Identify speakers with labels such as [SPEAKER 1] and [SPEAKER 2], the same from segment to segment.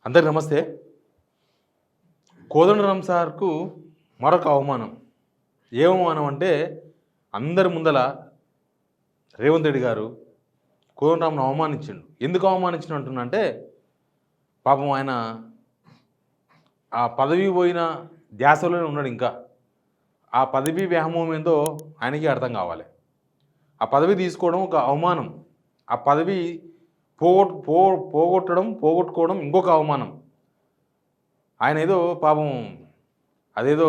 [SPEAKER 1] అందరికి నమస్తే. కోదండరాం సార్కు మరొక అవమానం. ఏ అవమానం అంటే అందరి ముందల రేవంత్ రెడ్డి గారు కోదండరాంను అవమానించిండు. ఎందుకు అవమానించిన అంటున్నంటే పాపం ఆయన ఆ పదవి పోయిన ధ్యాసలోనే ఉన్నాడు. ఇంకా ఆ పదవి వ్యామోహం ఏందో ఆయనకి అర్థం కావాలి. ఆ పదవి తీసుకోవడం ఒక అవమానం. ఆ పదవి పోగొట్టుకోవడం ఇంకొక అవమానం. ఆయన ఏదో పాపం అదేదో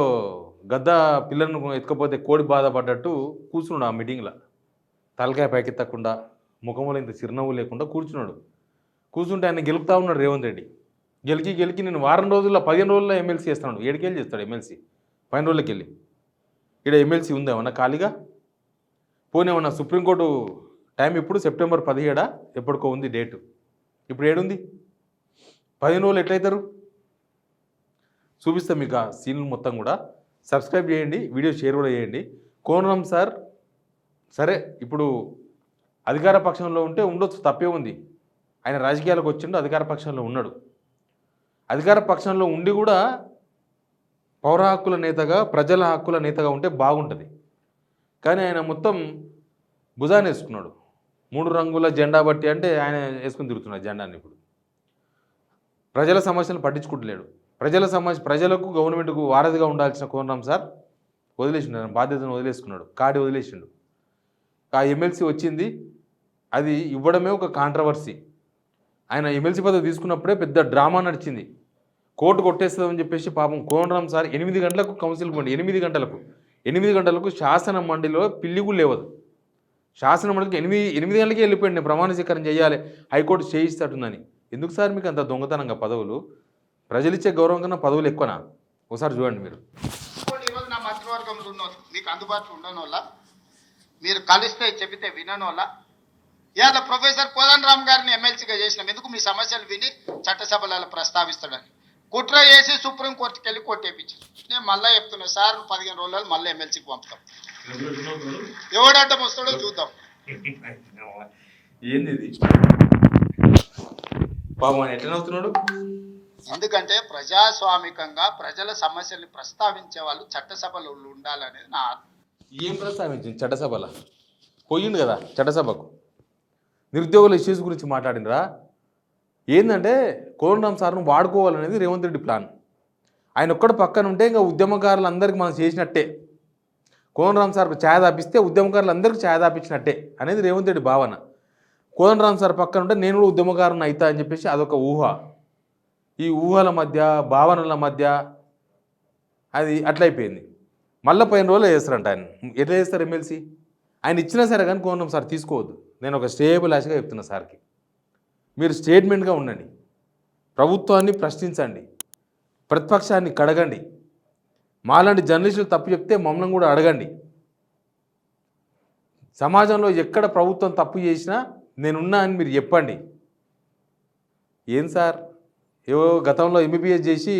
[SPEAKER 1] గద్ద పిల్లలను ఎత్తుకపోతే కోడి బాధపడ్డట్టు కూర్చున్నాడు ఆ మీటింగ్లో. తలకాయ పైకెత్తకుండా ముఖంలో ఇంత చిరునవ్వు లేకుండా కూర్చున్నాడు. కూర్చుంటే ఆయన గెలుపుతా ఉన్నాడు రేవంత్ రెడ్డి. గెలికి నేను వారం రోజుల్లో 15 రోజుల్లో ఎమ్మెల్సీ చేస్తున్నాడు. 7 చేస్తాడు ఎమ్మెల్సీ 15 రోజులకి వెళ్ళి. ఇక్కడ ఎమ్మెల్సీ ఉందా ఏమన్నా ఖాళీగా? పోనీ ఏమన్నా సుప్రీంకోర్టు టైం ఇప్పుడు సెప్టెంబర్ 17 ఎప్పటికో ఉంది డేటు. ఇప్పుడు ఏడుంది? 15 రోజులు ఎట్లయితారు? చూపిస్తాం మీకు ఆ సీన్లు మొత్తం కూడా. సబ్స్క్రైబ్ చేయండి, వీడియో షేర్ కూడా చేయండి. కోదండరాం సార్ సరే ఇప్పుడు అధికార పక్షంలో ఉంటే ఉండొచ్చు, తప్పే ఉంది. ఆయన రాజకీయాలకు వచ్చిండు, అధికార పక్షంలో ఉన్నాడు. అధికార పక్షంలో ఉండి కూడా పౌర హక్కుల నేతగా, ప్రజల హక్కుల నేతగా ఉంటే బాగుంటుంది. కానీ ఆయన మొత్తం భుజాన్ని వేసుకున్నాడు. 3 రంగుల జెండా బట్టి అంటే ఆయన వేసుకుని తిరుగుతున్నాడు జెండాన్ని. ఇప్పుడు ప్రజల సమస్యలు పట్టించుకుంటలేడు. ప్రజలకు గవర్నమెంట్కు వారధిగా ఉండాల్సిన కోదండరాం సార్ వదిలేసిండు. బాధ్యతను వదిలేసుకున్నాడు, కాడి వదిలేసిండు. ఆ ఎమ్మెల్సీ వచ్చింది, అది ఇవ్వడమే ఒక కాంట్రవర్సీ. ఆయన ఎమ్మెల్సీ పదవి తీసుకున్నప్పుడే పెద్ద డ్రామా నడిచింది. కోర్టు కొట్టేస్తుందని చెప్పేసి పాపం కోదండరాం సార్ 8 గంటలకు కౌన్సిల్ పోండి. 8 గంటలకు శాసన మండలిలో పిల్లి కూడా లేవదు. శాసన మండలికి 8 గంటలకే వెళ్ళిపోయింది. నేను ప్రమాణ స్వీకారం చేయాలి, హైకోర్టు చేయిస్తాటుందని. ఎందుకు సార్ మీకు అంత దొంగతనంగా పదవులు? ప్రజలిచ్చే గౌరవం కన్నా పదవులు ఎక్కువనా? ఒకసారి చూడండి మీరు.
[SPEAKER 2] ఈరోజు నా మంత్రివర్గంలో ఉన్న మీకు అందుబాటులో ఉండని వల్ల, మీరు కలిస్తే చెబితే వినని వల్ల ఇవాళ ప్రొఫెసర్ కోదండరాం గారిని ఎమ్మెల్సీగా చేసినాం. ఎందుకు? మీ సమస్యలు విని చట్టసభలలో ప్రస్తావిస్తాడని కుట్ర చేసి సుప్రీంకోర్టుకి వెళ్ళి కొట్టేపించారు. నేను మళ్ళీ చెప్తున్నా సార్, 15 రోజులు మళ్ళీ ఎమ్మెల్సీకి పంపుతాం. ఎవడడ్డం వస్తాడో చూద్దాం.
[SPEAKER 1] ఏంది పాపం ఆయన ఎట్లా అవుతున్నాడు?
[SPEAKER 2] ఎందుకంటే ప్రజాస్వామికంగా ప్రజల సమస్యల్ని ప్రస్తావించే వాళ్ళు చట్టసభలో ఉండాలనేది నా.
[SPEAKER 1] ఏం ప్రస్తావించింది చట్టసభలో? పోయిండు కదా చట్టసభకు. నిరుద్యోగుల ఇష్యూస్ గురించి మాట్లాడినరా? ఏంటంటే కోదండరాం సార్ను వాడుకోవాలనేది రేవంత్ రెడ్డి ప్లాన్. ఆయన ఒక్కడు పక్కన ఉంటే ఇంకా ఉద్యమకారులందరికీ మనం చేసినట్టే. కోదండరాం సార్కు ఛాయ దాపిస్తే ఉద్యమకారులందరికీ ఛాయ దాపించినట్టే అనేది రేవంత్ రెడ్డి భావన. కోదండరాం సార్ పక్కన ఉంటే నేను కూడా ఉద్యమకారుని అవుతా అని చెప్పేసి అదొక ఊహ. ఈ ఊహల మధ్య, భావనల మధ్య అది అట్లయిపోయింది. మళ్ళీ 15 రోజులు చేస్తారంట ఆయన. ఎట్లా చేస్తారు ఎమ్మెల్సీ? ఆయన ఇచ్చినా సరే కానీ కోదండరాం సార్ తీసుకోవద్దు. నేను ఒక స్టేబుల్ ఆశగా చెప్తున్నా సార్కి, మీరు స్టేట్మెంట్గా ఉండండి, ప్రభుత్వాన్ని ప్రశ్నించండి, ప్రతిపక్షాన్ని కడగండి, మాలాంటి జర్నలిస్టులు తప్పు చెప్తే మమ్మల్ని కూడా అడగండి. సమాజంలో ఎక్కడ ప్రభుత్వం తప్పు చేసినా నేనున్నా అని మీరు చెప్పండి. ఏం సార్ ఏవో గతంలో ఎంబీబీఎస్ చేసి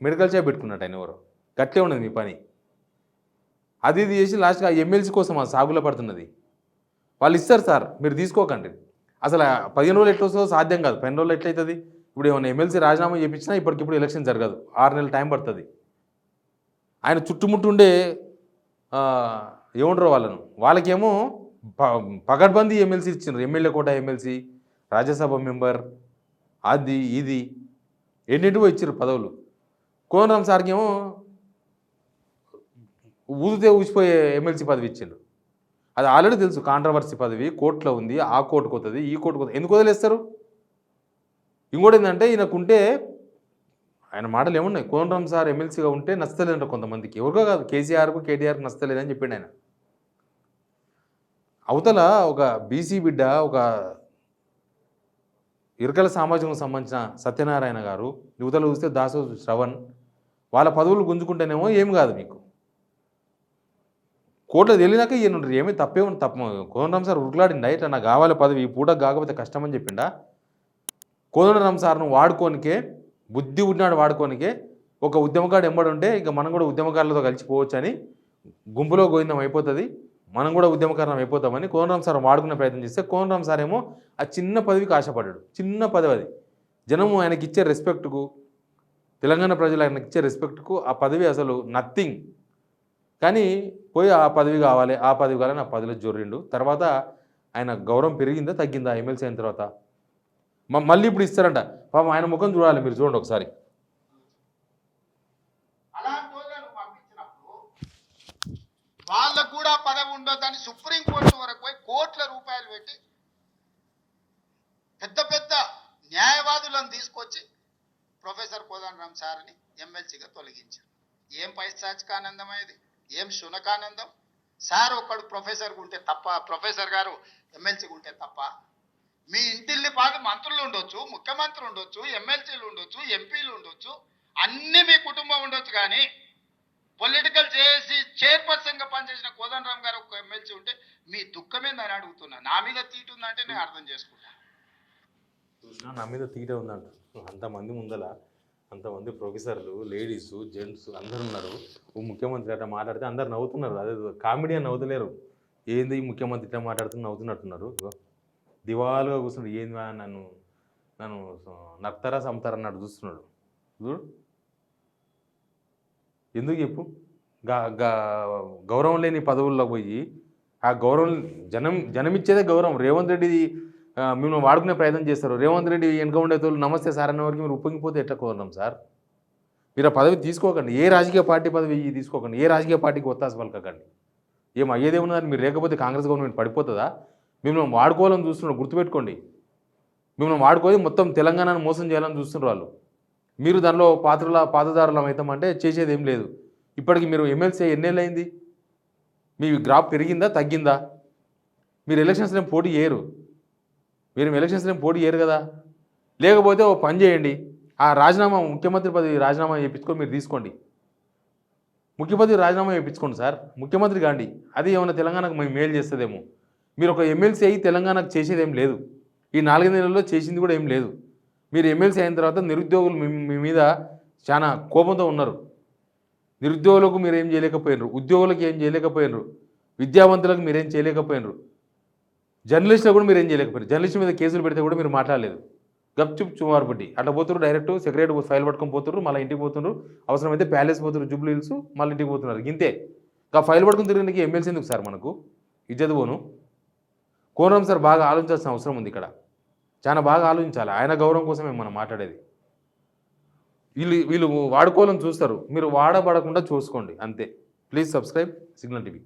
[SPEAKER 1] మెడికల్ షాప్ పెట్టుకున్నట్టు ఆయన ఎవరో గట్లే ఉన్నది మీ పని. అది ఇది చేసి లాస్ట్గా ఆ ఎమ్మెల్సీ కోసం ఆ సాగులో పడుతున్నది. వాళ్ళు ఇస్తారు సార్, మీరు తీసుకోకండి. అసలు 15 రోజులు ఎట్లా వస్తుందో సాధ్యం కాదు. 15 రోజులు ఎట్లయితుంది? ఇప్పుడు ఏమైనా ఎమ్మెల్సీ రాజీనామా చేయించినా ఇప్పటికిప్పుడు ఎలక్షన్ జరగదు, 6 నెలల టైం పడుతుంది. ఆయన చుట్టుముట్టుండే ఏమంటారు వాళ్ళకేమో పగడ్బందీ ఎమ్మెల్సీ ఇచ్చినారు. ఎమ్మెల్యే కోట ఎమ్మెల్సీ, రాజ్యసభ మెంబర్, అది ఇది ఎన్నింటివో ఇచ్చారు పదవులు. కోదండరాం సార్కి ఏమో ఊదితే ఊసిపోయే ఎమ్మెల్సీ పదవి ఇచ్చిండ్రు. అది ఆల్రెడీ తెలుసు, కాంట్రవర్సీ పదవి, కోర్టులో ఉంది, ఆ కోర్టుకు వస్తుంది, ఈ కోర్టుకు వస్తుంది. ఎందుకు వదిలేస్తారు? ఇంకోటి ఏంటంటే ఈయనకుంటే ఆయన మాటలు ఏమున్నాయి, కోదండరాం సార్ ఎమ్మెల్సీగా ఉంటే నచ్చలేదంట కొంతమందికి. ఎవరికో కాదు, కేసీఆర్కు కేటీఆర్కు నచ్చలేదని చెప్పిండు ఆయన. అవతల ఒక బీసీ బిడ్డ, ఒక ఇరకల సామాజికం సంబంధించిన సత్యనారాయణ గారు, యువతల చూస్తే దాసో శ్రవణ్, వాళ్ళ పదవులు గుంజుకుంటేనేమో ఏం కాదు మీకు. కోర్టులో తెలియనాక ఈయన ఏమీ తప్పేమో కోదండరాం సార్ ఉరుకులాడిండా ఇట్లా నాకు కావాలి పదవి, ఈ పూట కాకపోతే కష్టమని చెప్పిండా? కోదండరాం సార్ను వాడుకోనికే, బుద్ధి ఉన్నాడు వాడుకోనికే, ఒక ఉద్యమకాడు ఎంబడుంటే ఇక మనం కూడా ఉద్యమకారులతో కలిసిపోవచ్చు అని, గుంపులో గోవిందం అయిపోతుంది, మనం కూడా ఉద్యమకారణం అయిపోతామని కోదండరాం సార్ వాడుకునే ప్రయత్నం చేస్తే కోదండరాం సార్ ఏమో ఆ చిన్న పదవికి ఆశపడ్డాడు. చిన్న పదవి అది. జనము ఆయనకి ఇచ్చే రెస్పెక్ట్కు, తెలంగాణ ప్రజలు ఆయనకి ఇచ్చే రెస్పెక్ట్కు ఆ పదవి అసలు నథింగ్. కానీ పోయి ఆ పదవి కావాలి, ఆ పదవి కావాలని ఆ పదవిలో జొర్రిండు. తర్వాత ఆయన గౌరవం పెరిగిందా తగ్గిందా ఎమ్మెల్సీ అయిన తర్వాత? మళ్ళీ ఇప్పుడు ఇస్తారంట. పాపం ఆయన ముఖం చూడాలి, మీరు చూడండి ఒకసారి.
[SPEAKER 2] అలాంటి వాళ్ళను పంపించినప్పుడు వాళ్ళకు కూడా పదవి ఉండొద్దని సుప్రీంకోర్టు వరకు పోయి కోట్ల రూపాయలు పెట్టి పెద్ద పెద్ద న్యాయవాదులను తీసుకొచ్చి ప్రొఫెసర్ కోదండరామ్ సార్ని ఎమ్మెల్సీగా తొలగించారు. ఏం పైశాచికానందం ఇది, ఏం శునకానందం? సార్ ఒక్కడు ప్రొఫెసర్గా ఉంటే తప్ప, ప్రొఫెసర్ గారు ఎమ్మెల్సీగా ఉంటే తప్ప? మీ ఇంటిల్లి పాటు మంత్రులు ఉండొచ్చు, ముఖ్యమంత్రి ఉండొచ్చు, ఎమ్మెల్సీలు ఉండొచ్చు, ఎంపీలు ఉండొచ్చు, అన్ని మీ కుటుంబం ఉండొచ్చు. కానీ పొలిటికల్ చేసి చైర్పర్సన్గా పనిచేసిన కోదండరామ్ గారు ఒక ఎమ్మెల్సీ ఉంటే మీ దుఃఖమేందని అడుగుతున్నా. నా మీద తీటు ఉందంటే నేను అర్థం చేసుకుంటాను.
[SPEAKER 1] నా మీద తీటే ఉందంట. అంతమంది ముందల అంతమంది ప్రొఫెసర్లు, లేడీస్, జెంట్స్ అందరు ఉన్నారు. ఓ ముఖ్యమంత్రి అట్లా మాట్లాడితే అందరు నవ్వుతున్నారు. అదే కామెడీ అని నవ్వుతలేరు. ఏంది ఈ ముఖ్యమంత్రి ఇట్లా మాట్లాడుతున్న నవ్వుతున్నట్టున్నారు. దివాలుగా కూర్చున్నాడు. ఏంది నన్ను నన్ను నక్తారా చంపుతారా అన్నట్టు చూస్తున్నాడు. చూడు ఎందుకు చెప్పు. గౌరవం లేని పదవుల్లో పోయి ఆ గౌరవం జనమిచ్చేదే గౌరవం. రేవంత్ రెడ్డి మిమ్మల్ని వాడుకునే ప్రయత్నం చేస్తారు. రేవంత్ రెడ్డి వెనుక ఉండేతోళ్ళు నమస్తే సార్ అనే వరకు మీరు ఉప్పొంగిపోతే ఎట్లా కోరున్నాం సార్? మీరు ఆ పదవి తీసుకోకండి. ఏ రాజకీయ పార్టీ పదవి తీసుకోకండి. ఏ రాజకీయ పార్టీకి ఒత్తాస పలకకండి. ఏం అయ్యేదేమున్నదని మీరు లేకపోతే కాంగ్రెస్ గవర్నమెంట్ పడిపోతుందా? మిమ్మల్ని వాడుకోవాలని చూస్తున్నారు, గుర్తుపెట్టుకోండి. మిమ్మల్ని వాడుకొని మొత్తం తెలంగాణను మోసం చేయాలని చూస్తున్నారు వాళ్ళు. మీరు దానిలో పాతదారులం అవుతామంటే చేసేది ఏం లేదు. ఇప్పటికి మీరు ఎమ్మెల్సీ ఎన్నేళ్ళు అయింది? మీ గ్రాఫ్ పెరిగిందా తగ్గిందా? మీరు ఎలక్షన్స్లో పోటీ చేయరు. మీరు ఎలక్షన్స్లో పోటీ చేయరు కదా. లేకపోతే ఓ పని చేయండి, ఆ రాజీనామా ముఖ్యమంత్రి పదవి రాజీనామా చేయించుకొని మీరు తీసుకోండి. ముఖ్యమంత్రి రాజీనామా చేయించుకోండి సార్, ముఖ్యమంత్రి కాండి. అది ఏమైనా తెలంగాణకు మేము మేలు చేస్తుందేమో. మీరు ఒక ఎమ్మెల్సీ అయ్యి తెలంగాణకు చేసేది ఏం లేదు. ఈ 4 నెలల్లో చేసింది కూడా ఏం లేదు. మీరు ఎమ్మెల్సీ అయిన తర్వాత నిరుద్యోగులు మీ మీద చాలా కోపంతో ఉన్నారు. నిరుద్యోగులకు మీరు ఏం చేయలేకపోయినరు, ఉద్యోగులకు ఏం చేయలేకపోయినరు, విద్యావంతులకు మీరేం చేయలేకపోయినరు, జర్నలిస్టులకు కూడా మీరు ఏం చేయలేకపోయారు. జర్నలిస్టు మీద కేసులు పెడితే కూడా మీరు మాట్లాడలేదు. గప్చుప్ చుమారు పట్టి అట్లా పోతున్నారు. డైరెక్ట్ సెక్రటరీ ఫైల్ పట్టుకొని పోతున్నారు, మళ్ళీ ఇంటికి పోతున్నారు. అవసరమైతే ప్యాలెస్ పోతున్నారు, జూబ్లీ హిల్స్, మళ్ళీ ఇంటికి పోతున్నారు. ఇంతే. ఆ ఫైల్ పట్టుకుని తిరగడానికి ఎమ్మెల్సీ ఎందుకు సార్? మనకు ఇజ్జత్ పోను. కోనరామ్ సార్ బాగా ఆలోచించాల్సిన అవసరం ఉంది ఇక్కడ. చాలా బాగా ఆలోచించాలి. ఆయన గౌరవం కోసమే మనం మాట్లాడేది. వీళ్ళు వాడుకోవాలని చూస్తారు, మీరు వాడబడకుండా చూసుకోండి అంతే. Please subscribe signal TV.